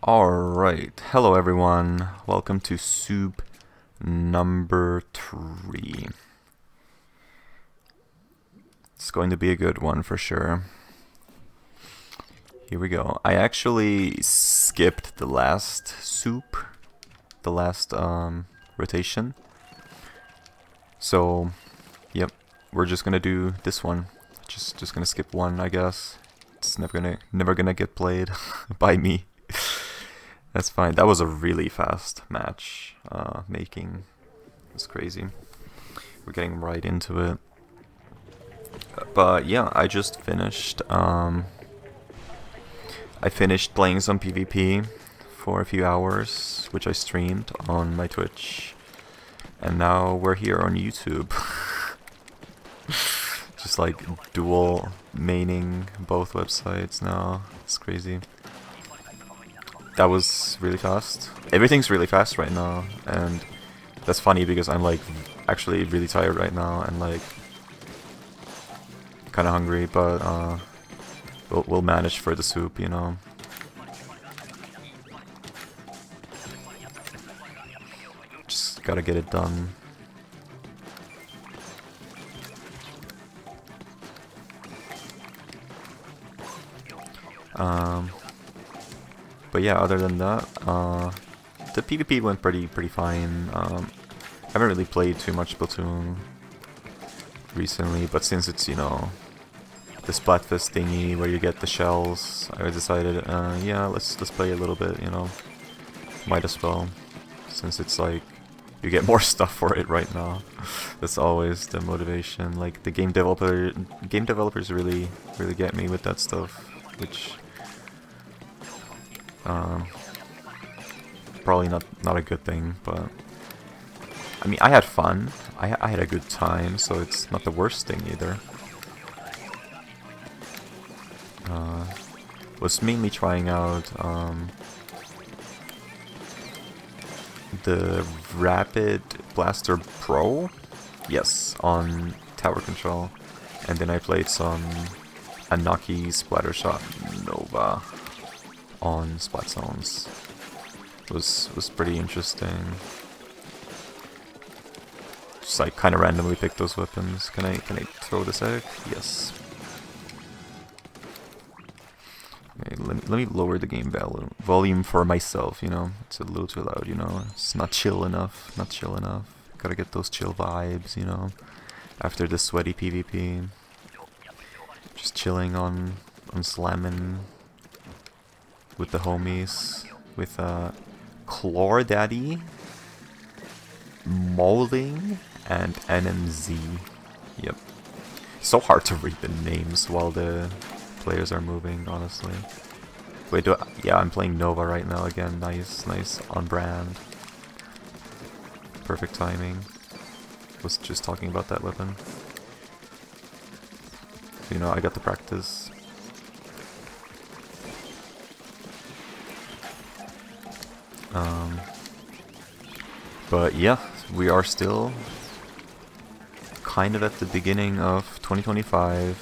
Alright, hello everyone. Welcome to Soup number 3. It's going to be a good one for sure. Here we go. I actually skipped the last soup, the last rotation. So, yep, we're just gonna do this one. Just gonna skip one, I guess. It's never gonna get played by me. That's fine. That was a really fast match making. It's crazy. We're getting right into it. But yeah, I just finished. I finished playing some PvP for a few hours, which I streamed on my Twitch, and now we're here on YouTube. Just like dual maining both websites now. It's crazy. That was really fast. Everything's really fast right now, and that's funny because I'm like actually really tired right now and like kind of hungry, but we'll manage for the soup, you know. Just gotta get it done. But yeah, other than that, the PvP went pretty fine. I haven't really played too much Splatoon recently, but since it's, you know, the Splatfest thingy where you get the shells, I decided, yeah, let's play a little bit, you know. Might as well, since it's like you get more stuff for it right now. That's always the motivation. Like the game developers really get me with that stuff, which probably not a good thing, but I mean, I had fun. I had a good time, so it's not the worst thing either. Was mainly trying out the Rapid Blaster Pro, yes, on tower control, and then I played some Anaki Splattershot Nova on splat zones. Was pretty interesting. Just like kind of randomly pick those weapons. Can I throw this egg? Yes. Okay, let me lower the game volume for myself. You know, it's a little too loud. You know, it's not chill enough. Not chill enough. Gotta get those chill vibes. You know, after the sweaty PvP. Just chilling on Salmon with the homies, with Chlor Daddy, Molding, and NMZ. Yep. So hard to read the names while the players are moving, honestly. Wait, yeah, I'm playing Nova right now again. Nice, on brand. Perfect timing. Was just talking about that weapon. You know, I got to practice. But yeah, we are still kind of at the beginning of 2025.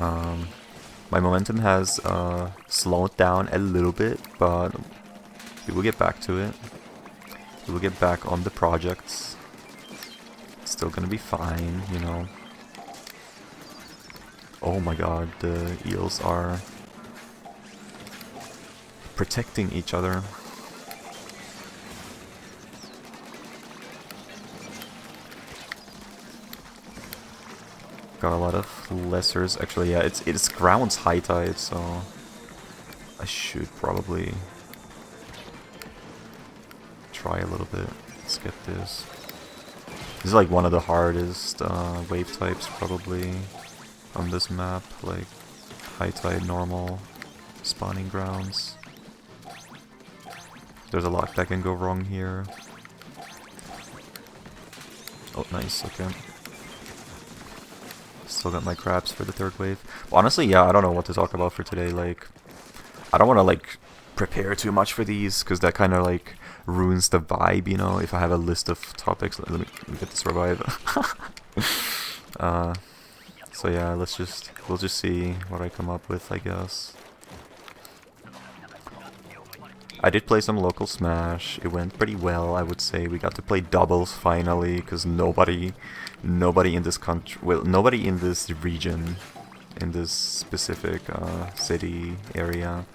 My momentum has slowed down a little bit, but we will get back to it. We will get back on the projects. It's still gonna be fine, you know. Oh my god, the eels are protecting each other. Got a lot of lessers. Actually, yeah, it's ground's high tide, so I should probably try a little bit. Let's get this. This is like one of the hardest wave types probably on this map, like high tide, normal, spawning grounds. There's a lot that can go wrong here. Oh, nice, okay. Still got my crabs for the third wave. Well, honestly, yeah, I don't know what to talk about for today. Like, I don't want to like prepare too much for these because that kind of like ruins the vibe, you know. If I have a list of topics, let me get this revive. So yeah, we'll just see what I come up with, I guess. I did play some local Smash. It went pretty well, I would say. We got to play doubles finally, because nobody in this country, well, nobody in this region, in this specific city area,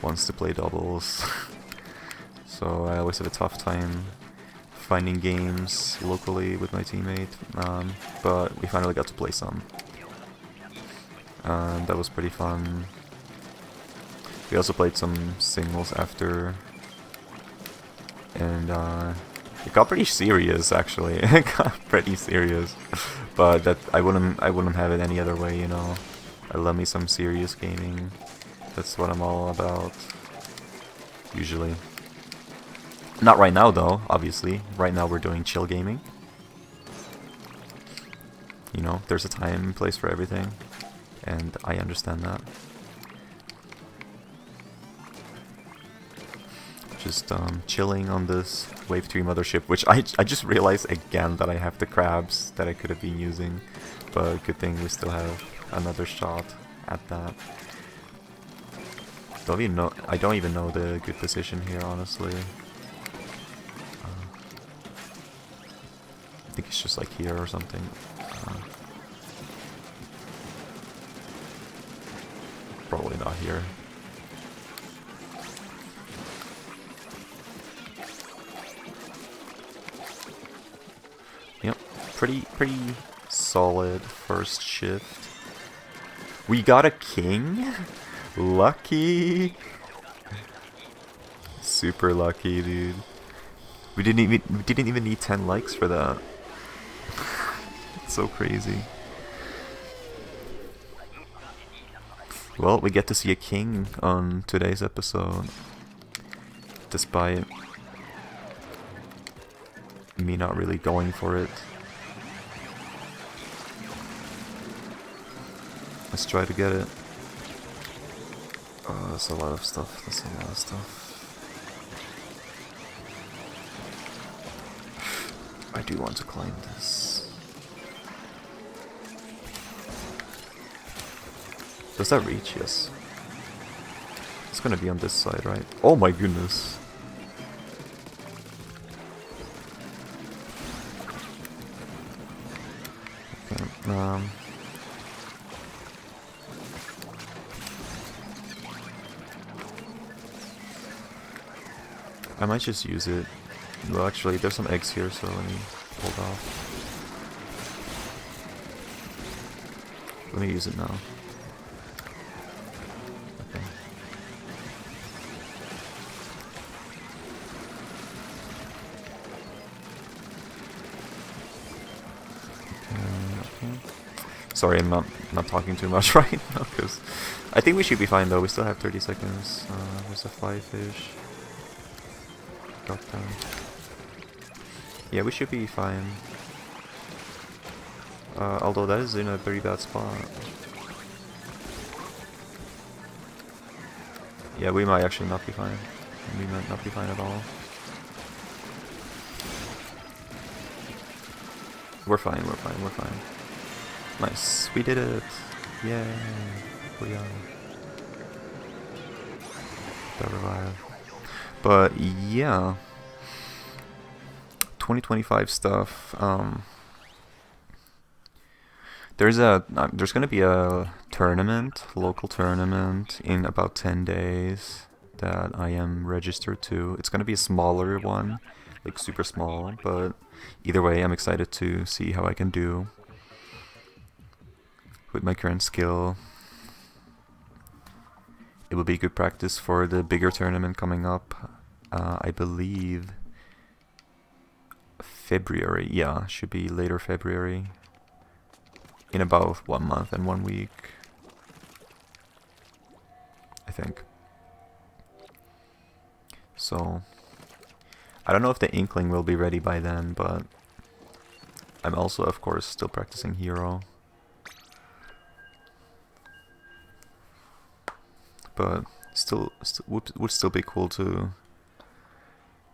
wants to play doubles. So I always have a tough time finding games locally with my teammate, but we finally got to play some. That was pretty fun. We also played some singles after, and it got pretty serious actually. It got pretty serious, but that I wouldn't have it any other way, you know. I love me some serious gaming. That's what I'm all about. Usually. Not right now though, obviously. Right now we're doing chill gaming. You know, there's a time and place for everything, and I understand that. Just chilling on this Wave 3 mothership, which I just realized again that I have the crabs that I could have been using, but good thing we still have another shot at that. I don't even know the good position here, honestly. I think it's just like here or something. Probably not here. Yep, pretty solid first shift. We got a king? Lucky! Super lucky, dude. We didn't even need 10 likes for that. It's so crazy. Well, we get to see a king on today's episode, despite me not really going for it. Let's try to get it. Oh, that's a lot of stuff. That's a lot of stuff. I do want to climb this. Does that reach? Yes. It's gonna be on this side, right? Oh my goodness. Okay, I might just use it. Well, actually, there's some eggs here, so let me hold off. Let me use it now. Okay. Okay. Sorry, I'm not talking too much right now, because I think we should be fine though. We still have 30 seconds. There's a fly fish. Got them. Yeah, we should be fine. Although that is in a very bad spot. Yeah, we might actually not be fine. We might not be fine at all. We're fine, we're fine, we're fine. Nice, we did it! Yay! We are. The revive. But yeah. 2025 stuff. There's gonna be a tournament, local tournament, in about 10 days that I am registered to. It's gonna be a smaller one, like super small, but either way, I'm excited to see how I can do with my current skill. It will be good practice for the bigger tournament coming up. I believe February, yeah, should be later February. In about 1 month and 1 week, I think. So, I don't know if the Inkling will be ready by then, but I'm also, of course, still practicing Hero. But would still be cool to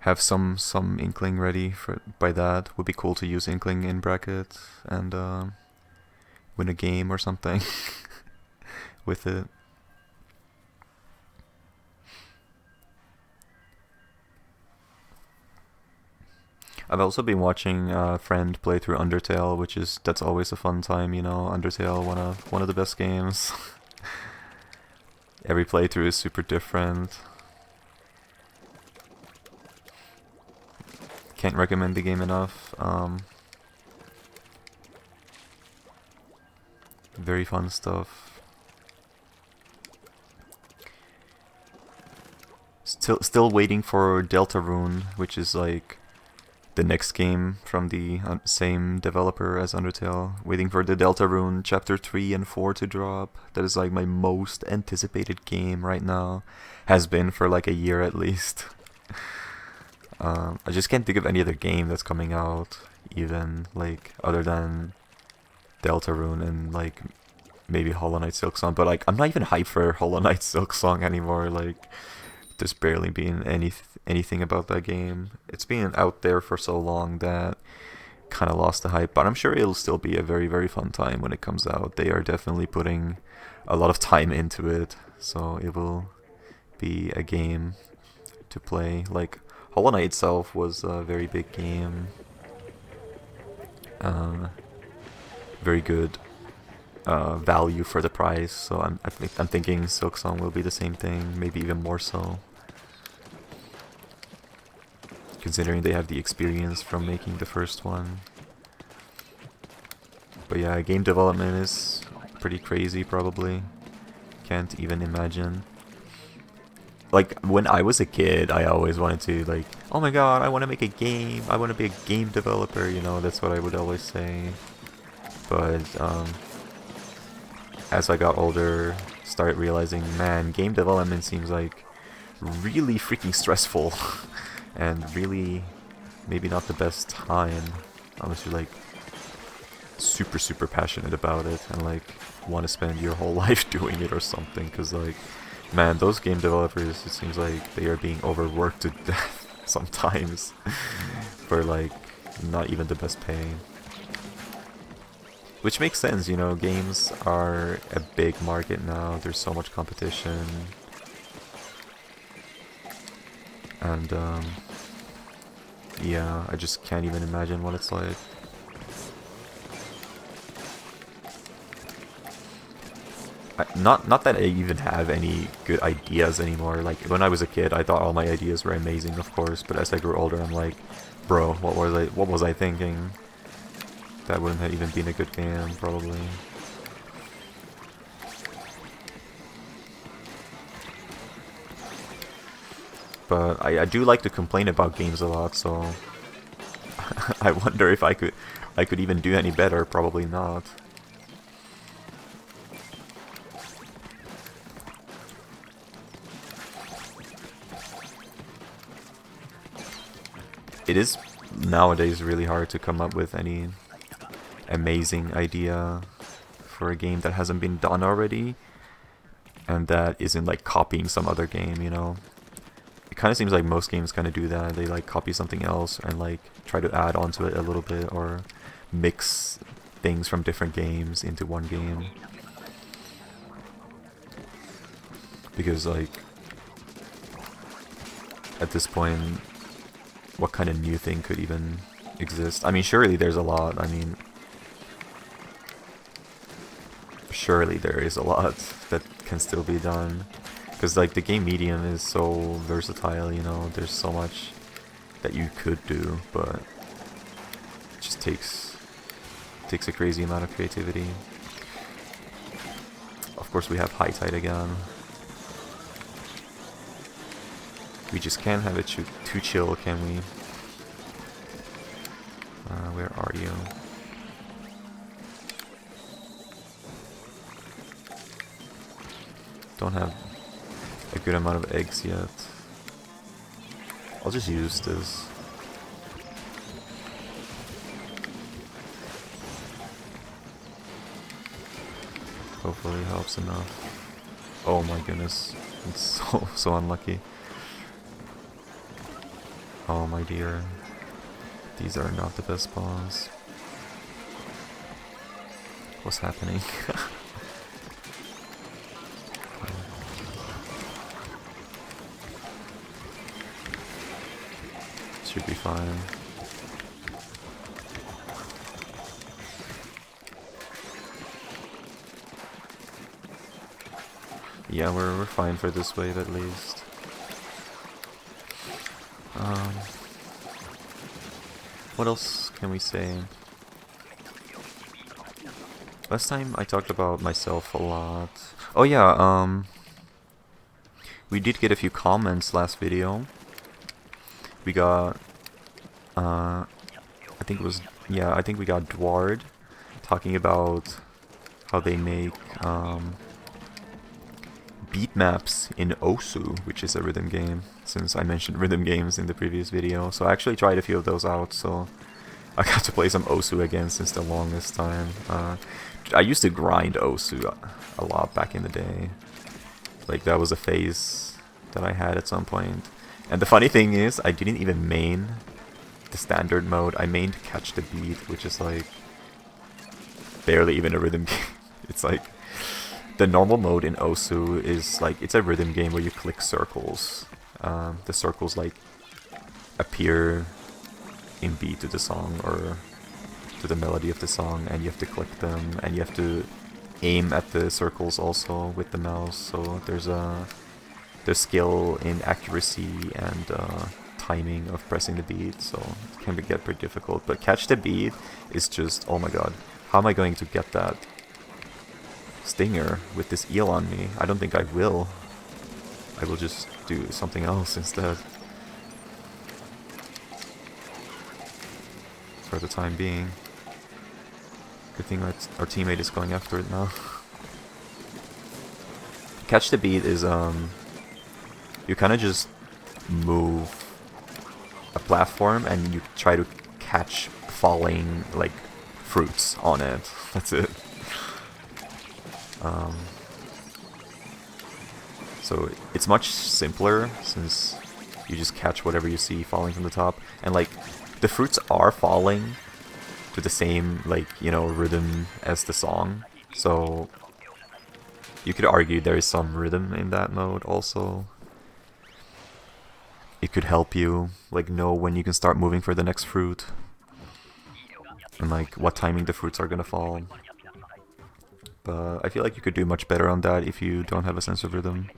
have some Inkling ready for by that. Would be cool to use Inkling in bracket and win a game or something with it. I've also been watching a friend play through Undertale, that's always a fun time, you know. Undertale, one of the best games. Every playthrough is super different. Can't recommend the game enough. Very fun stuff. Still waiting for Deltarune, which is like the next game from the same developer as Undertale. Waiting for the Deltarune Chapter 3 and 4 to drop. That is like my most anticipated game right now. Has been for like a year at least. I just can't think of any other game that's coming out, even, like, other than Deltarune and, like, maybe Hollow Knight Silksong. But, like, I'm not even hyped for Hollow Knight Silksong anymore. Like, there's barely been anything about that game. It's been out there for so long that kind of lost the hype. But I'm sure it'll still be a very, very fun time when it comes out. They are definitely putting a lot of time into it. So it will be a game to play. Like, Hollow Knight itself was a very big game. Very good value for the price. So I'm thinking Silksong will be the same thing, maybe even more so. Considering they have the experience from making the first one. But yeah, game development is pretty crazy probably. Can't even imagine. Like, when I was a kid, I always wanted to, like, oh my god, I want to make a game. I want to be a game developer, you know, that's what I would always say. But, as I got older, started realizing, man, game development seems like really freaking stressful. And really, maybe not the best time, unless you're, like, super, super passionate about it and, like, want to spend your whole life doing it or something, because, like, man, those game developers, it seems like they are being overworked to death sometimes for, like, not even the best pay. Which makes sense, you know, games are a big market now, there's so much competition. And, yeah, I just can't even imagine what it's like. Not that I even have any good ideas anymore. Like, when I was a kid, I thought all my ideas were amazing, of course. But as I grew older, I'm like, bro, what was I thinking? That wouldn't have even been a good game, probably. But I do like to complain about games a lot, so I wonder if I could even do any better. Probably not. It is nowadays really hard to come up with any amazing idea for a game that hasn't been done already, and that isn't like copying some other game, you know. It kind of seems like most games kind of do that. They like copy something else and like try to add onto it a little bit, or mix things from different games into one game. Because, like, at this point, what kind of new thing could even exist? I mean, surely there's a lot. I mean, surely there is a lot that can still be done. Because, like, the game medium is so versatile, you know, there's so much that you could do, but it just takes a crazy amount of creativity. Of course, we have High Tide again. We just can't have it too chill, can we? Where are you? Don't have a good amount of eggs yet. I'll just use this. Hopefully it helps enough. Oh my goodness. It's so unlucky. Oh my dear. These are not the best spawns. What's happening? Should be fine. Yeah, we're fine for this wave at least. What else can we say? Last time I talked about myself a lot. Oh yeah, we did get a few comments last video. We got, I think it was, yeah, I think we got Dward talking about how they make, beat maps in Osu, which is a rhythm game, since I mentioned rhythm games in the previous video. So I actually tried a few of those out, so I got to play some Osu again since the longest time. I used to grind Osu a lot back in the day. Like, that was a phase that I had at some point. And the funny thing is, I didn't even main the standard mode. I mained Catch the Beat, which is like barely even a rhythm game. It's like the normal mode in Osu is like, it's a rhythm game where you click circles. The circles like appear in beat to the song or to the melody of the song, and you have to click them, and you have to aim at the circles also with the mouse. So there's skill in accuracy and timing of pressing the beat, so it can get pretty difficult. But Catch the Beat is just, oh my god, how am I going to get that stinger with this eel on me? I don't think I will. I will just do something else instead. For the time being. Good thing our teammate is going after it now. Catch the Beat is, you kind of just move a platform and you try to catch falling, like, fruits on it. That's it. So it's much simpler since you just catch whatever you see falling from the top. And, like, the fruits are falling to the same, like, you know, rhythm as the song. So you could argue there is some rhythm in that mode also. It could help you, like, know when you can start moving for the next fruit. And, like, what timing the fruits are gonna fall. But I feel like you could do much better on that if you don't have a sense of rhythm.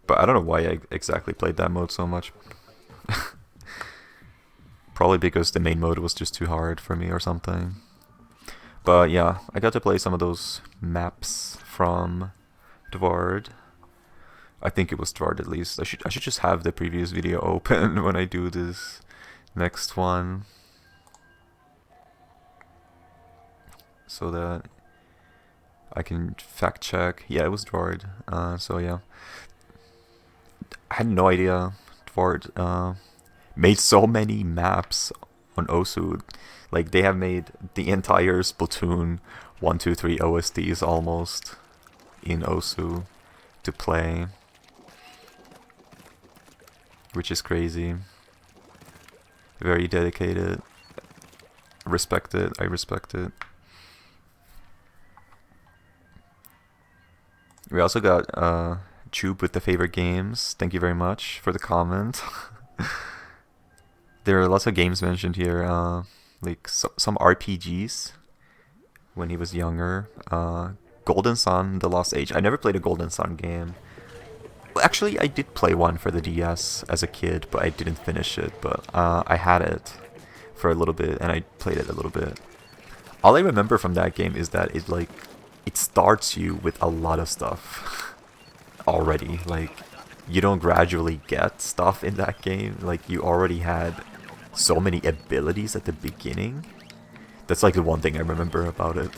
But I don't know why I exactly played that mode so much. Probably because the main mode was just too hard for me or something. But yeah, I got to play some of those maps from Dward. I think it was Dward at least. I should just have the previous video open when I do this next one, so that I can fact check. Yeah, it was Dward. So yeah, I had no idea Dward made so many maps on Osu. Like, they have made the entire Splatoon 1, 2, 3 OSTs almost in Osu to play, which is crazy. Very dedicated. Respect it. I respect it. We also got Choob with the favorite games. Thank you very much for the comment. There are lots of games mentioned here, like some RPGs when he was younger. Golden Sun, The Lost Age. I never played a Golden Sun game. Well, actually, I did play one for the DS as a kid, but I didn't finish it. But I had it for a little bit, and I played it a little bit. All I remember from that game is that it starts you with a lot of stuff already. Like, you don't gradually get stuff in that game. Like, you already had so many abilities at the beginning. That's like the one thing I remember about it.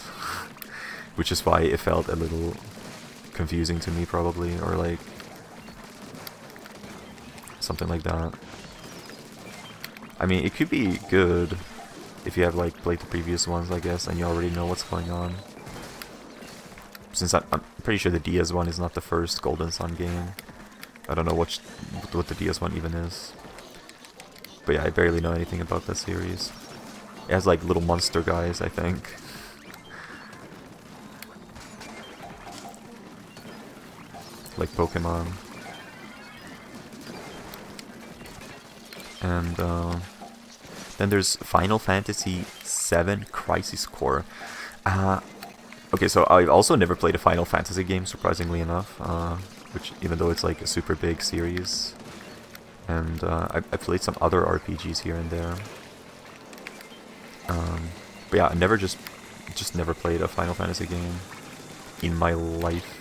Which is why it felt a little confusing to me, probably, or like something like that. I mean, it could be good if you have like played the previous ones, I guess, and you already know what's going on. Since I'm pretty sure the DS one is not the first Golden Sun game. I don't know what the DS one even is. But yeah, I barely know anything about that series. It has like little monster guys, I think. Like Pokemon. And then there's Final Fantasy VII Crisis Core. Okay, so I've also never played a Final Fantasy game, surprisingly enough, which even though it's like a super big series, and I played some other RPGs here and there. But yeah, I never just never played a Final Fantasy game in my life.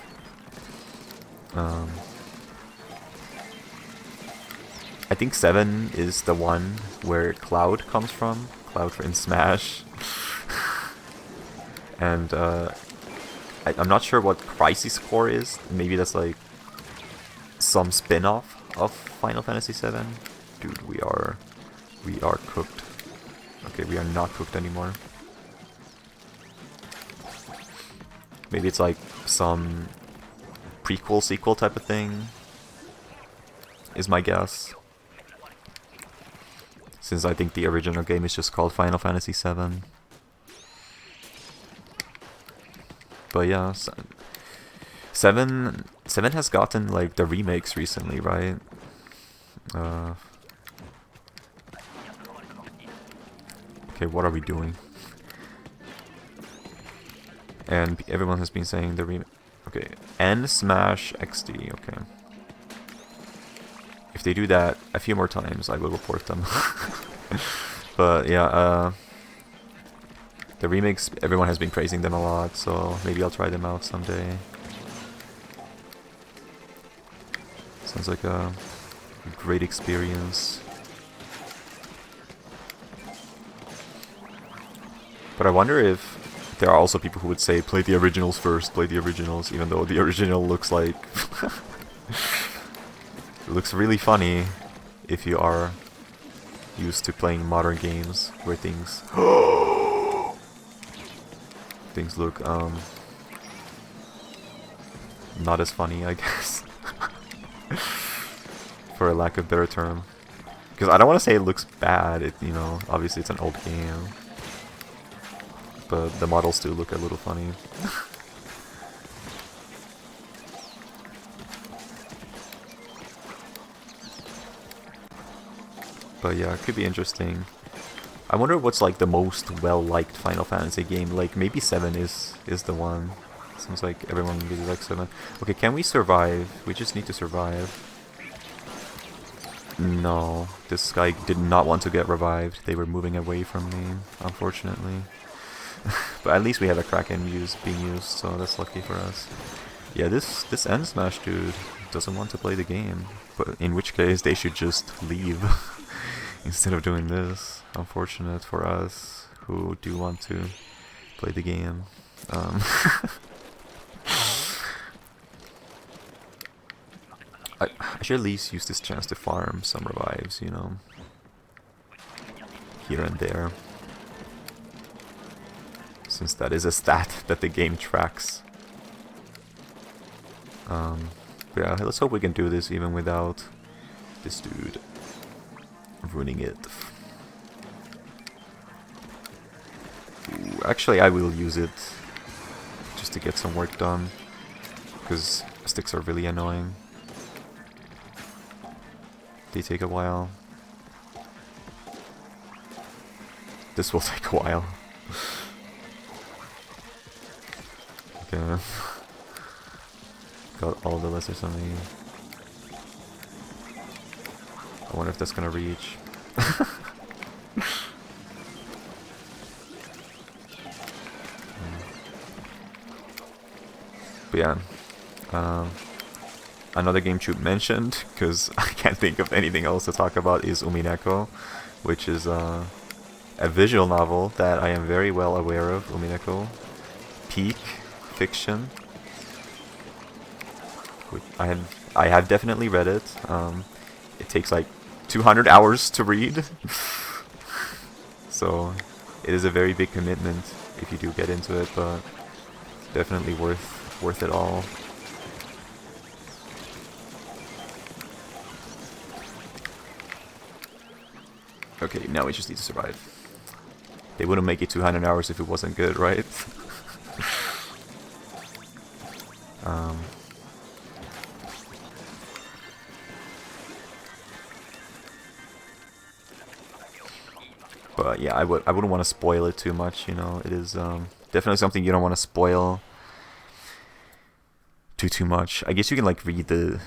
I think 7 is the one where Cloud comes from. Cloud in Smash. And I'm not sure what Crisis Core is. Maybe that's like some spin-off of Final Fantasy 7. Dude, we are cooked. Okay, we are not cooked anymore. Maybe it's like some prequel, sequel type of thing, is my guess. Since I think the original game is just called Final Fantasy 7. But yeah, 7 has gotten like the remakes recently, right? Okay, what are we doing? And everyone has been saying the remake. Okay, and Smash XD. Okay. If they do that a few more times, I will report them. But yeah, the remakes, everyone has been praising them a lot, so maybe I'll try them out someday. Sounds like a great experience. But I wonder if there are also people who would say, play the originals first, play the originals, even though the original looks like... it looks really funny if you are used to playing modern games where things... things look, not as funny, I guess. For a lack of better term. Because I don't want to say it looks bad, you know, obviously it's an old game. But the models do look a little funny. But yeah, it could be interesting. I wonder what's like the most well-liked Final Fantasy game. Like maybe 7 is the one. Seems like everyone really likes 7. Okay, can we survive? We just need to survive. No, this guy did not want to get revived. They were moving away from me, unfortunately. But at least we have a Kraken being used, so that's lucky for us. Yeah, this end Smash dude doesn't want to play the game. But in which case, they should just leave. Instead of doing this. Unfortunate for us, who do want to play the game. I should at least use this chance to farm some revives, you know. Here and there. Since that is a stat that the game tracks. Yeah, let's hope we can do this even without this dude ruining it. Ooh, actually, I will use it just to get some work done, because sticks are really annoying. They take a while. This will take a while. Okay. Got all the lessers on me. I wonder if that's gonna reach. But yeah, another game Choob mentioned, because I can't think of anything else to talk about, is Umineko, which is a visual novel that I am very well aware of. Umineko, peak fiction. I have definitely read it. It takes like 200 hours to read, so it is a very big commitment if you do get into it, but definitely worth it all. Okay, now we just need to survive. They wouldn't make it 200 hours if it wasn't good, right? But yeah, I wouldn't want to spoil it too much, you know. It is Definitely something you don't want to spoil too much. I guess you can like read the.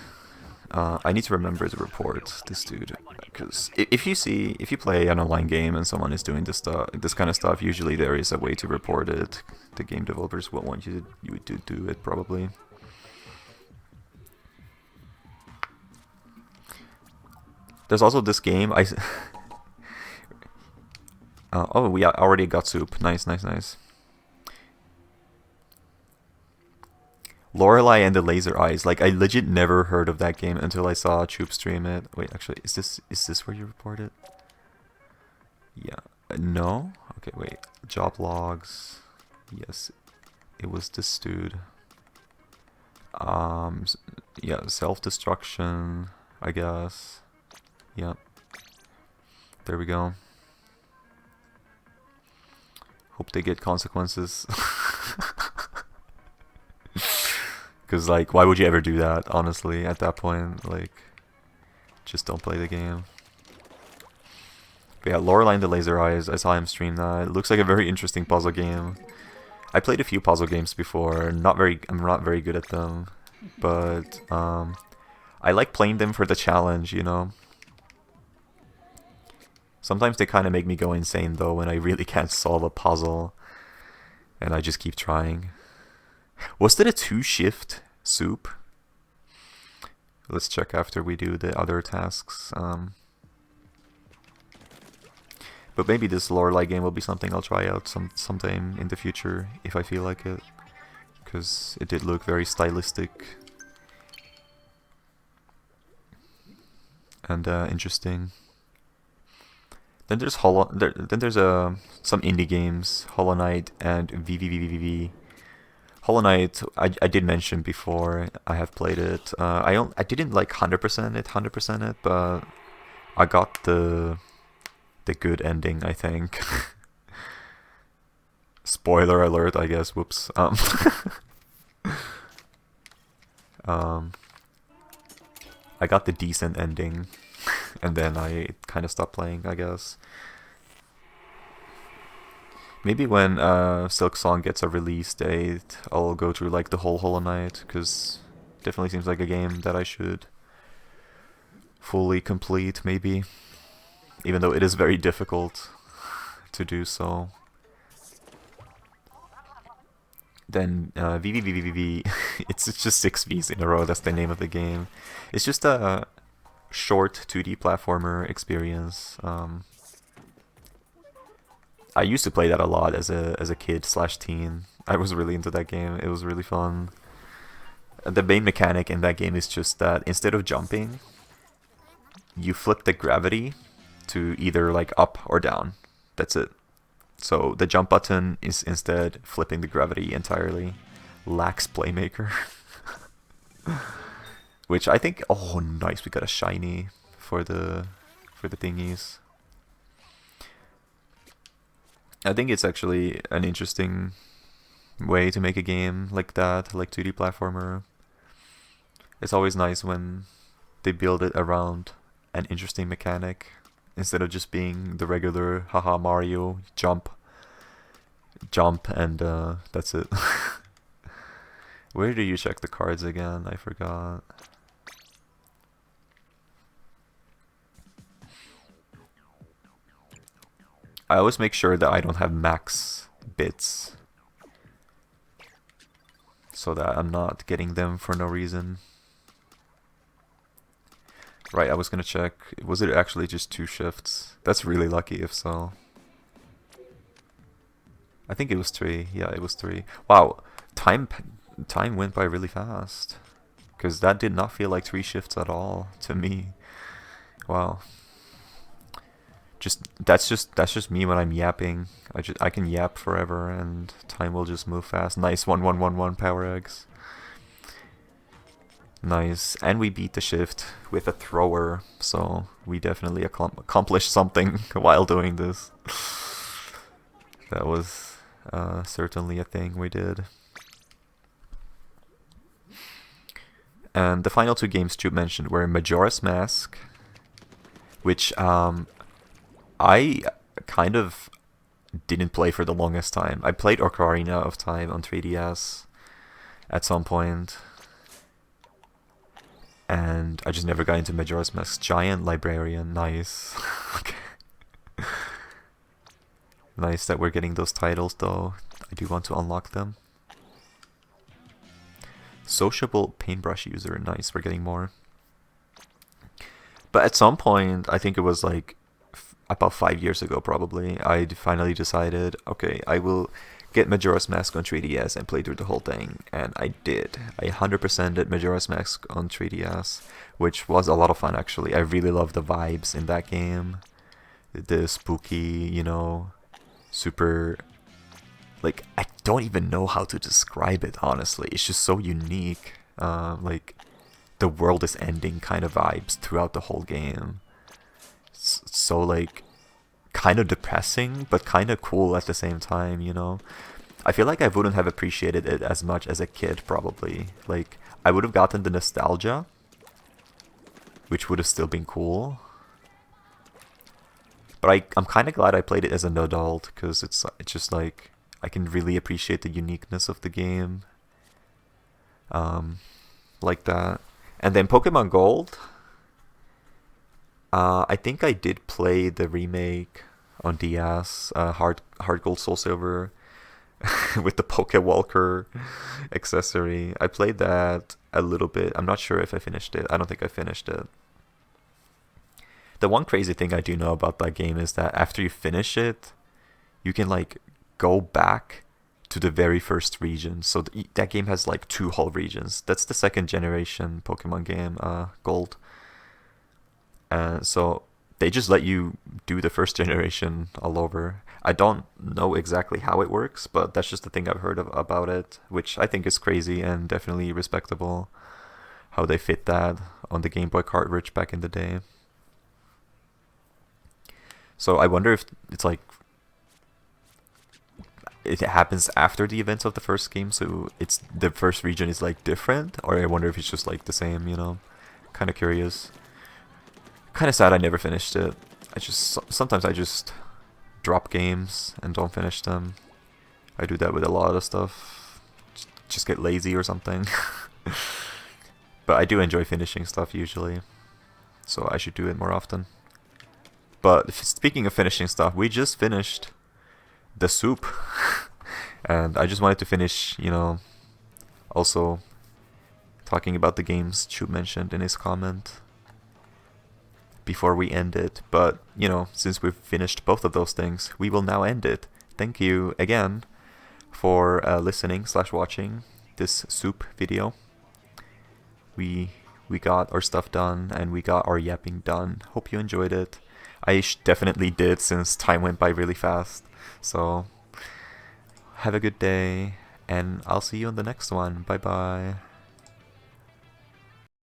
I need to remember to report this dude, because if you play an online game and someone is doing this kind of stuff, usually there is a way to report it. The game developers will want you to do it probably. There's also this game oh, we already got soup. Nice. Lorelei and the Laser Eyes. Like, I legit never heard of that game until I saw Choob stream it. Wait, actually, is this where you report it? Yeah. No? Okay, wait. Job logs. Yes. It was this dude. Yeah, self-destruction, I guess. Yeah. There we go. Hope they get consequences. Because, like, why would you ever do that, honestly, at that point? Like, just don't play the game. But yeah, Lorelei and the Laser Eyes, I saw him stream that. It looks like a very interesting puzzle game. I played a few puzzle games before. I'm not very good at them. But, I like playing them for the challenge, you know? Sometimes they kind of make me go insane, though, when I really can't solve a puzzle. And I just keep trying. Was that a 2-shift soup? Let's check after we do the other tasks. But maybe this Lorelei game will be something I'll try out sometime in the future, if I feel like it. Because it did look very stylistic. And interesting. Then there's some indie games, Hollow Knight and VVVVV. Hollow Knight, I did mention before. I have played it. I didn't like 100% it, but I got the good ending, I think. Spoiler alert, I guess. Whoops. I got the decent ending. And then I kind of stopped playing, I guess. Maybe when Silk Song gets a release date, I'll go through like the whole Hollow Knight, because it definitely seems like a game that I should fully complete, maybe. Even though it is very difficult to do so. Then VVVVV, it's just 6 Vs in a row, that's the name of the game. It's just a short 2D platformer experience. I used to play that a lot as a kid/teen. I was really into that game. It was really fun. The main mechanic in that game is just that instead of jumping, you flip the gravity to either like up or down. That's it. So the jump button is instead flipping the gravity entirely. Lax Playmaker. Which I think, oh nice, we got a shiny for the thingies. I think it's actually an interesting way to make a game like that, like 2D platformer. It's always nice when they build it around an interesting mechanic instead of just being the regular haha Mario jump and that's it. Where do you check the cards again? I forgot. I always make sure that I don't have max bits, so that I'm not getting them for no reason. Right, I was gonna check. Was it actually just 2 shifts? That's really lucky if so. I think it was 3. Yeah, it was 3. Wow, time went by really fast. Because that did not feel like 3 shifts at all to me. Wow. That's just me when I'm yapping. I can yap forever and time will just move fast. Nice 1-1-1-1 power eggs. Nice, and we beat the shift with a thrower, so we definitely accomplished something while doing this. That was certainly a thing we did. And the final 2 games Choob mentioned were Majora's Mask, which I kind of didn't play for the longest time. I played Ocarina of Time on 3DS at some point, and I just never got into Majora's Mask. Giant Librarian, nice. Okay. Nice that we're getting those titles though. I do want to unlock them. Sociable paintbrush user, nice, we're getting more. But at some point, I think it was like about 5 years ago probably, I finally decided, okay, I will get Majora's Mask on 3DS and play through the whole thing. And I did. I 100% did Majora's Mask on 3DS, which was a lot of fun actually. I really love the vibes in that game. The spooky, you know, super... Like, I don't even know how to describe it, honestly. It's just so unique. Like, the world is ending kind of vibes throughout the whole game. So, like, kind of depressing, but kind of cool at the same time, you know? I feel like I wouldn't have appreciated it as much as a kid, probably. Like, I would have gotten the nostalgia, which would have still been cool. But I'm kind of glad I played it as an adult, because it's just like... I can really appreciate the uniqueness of the game. Like that. And then Pokemon Gold. I think I did play the remake on DS, Hard Gold Soul Silver, with the Pokewalker accessory. I played that a little bit. I'm not sure if I finished it. I don't think I finished it. The one crazy thing I do know about that game is that after you finish it, you can like go back to the very first region. So that game has like 2 whole regions. That's the second generation Pokemon game, Gold. So they just let you do the first generation all over. I don't know exactly how it works, but that's just the thing I've heard about it, which I think is crazy and definitely respectable, how they fit that on the Game Boy cartridge back in the day. So I wonder if it's like it happens after the events of the first game, so it's the first region is like different, or I wonder if it's just like the same, you know? Kind of curious. Kind of sad I never finished it. Sometimes I just drop games and don't finish them. I do that with a lot of stuff. Just get lazy or something. But I do enjoy finishing stuff usually, so I should do it more often. But speaking of finishing stuff, we just finished the soup. And I just wanted to finish, you know, also talking about the games Choob mentioned in his comment before we end it. But, you know, since we've finished both of those things, we will now end it. Thank you again for listening / watching this soup video. We got our stuff done and we got our yapping done. Hope you enjoyed it. I definitely did, since time went by really fast. So, have a good day, and I'll see you in the next one. Bye bye.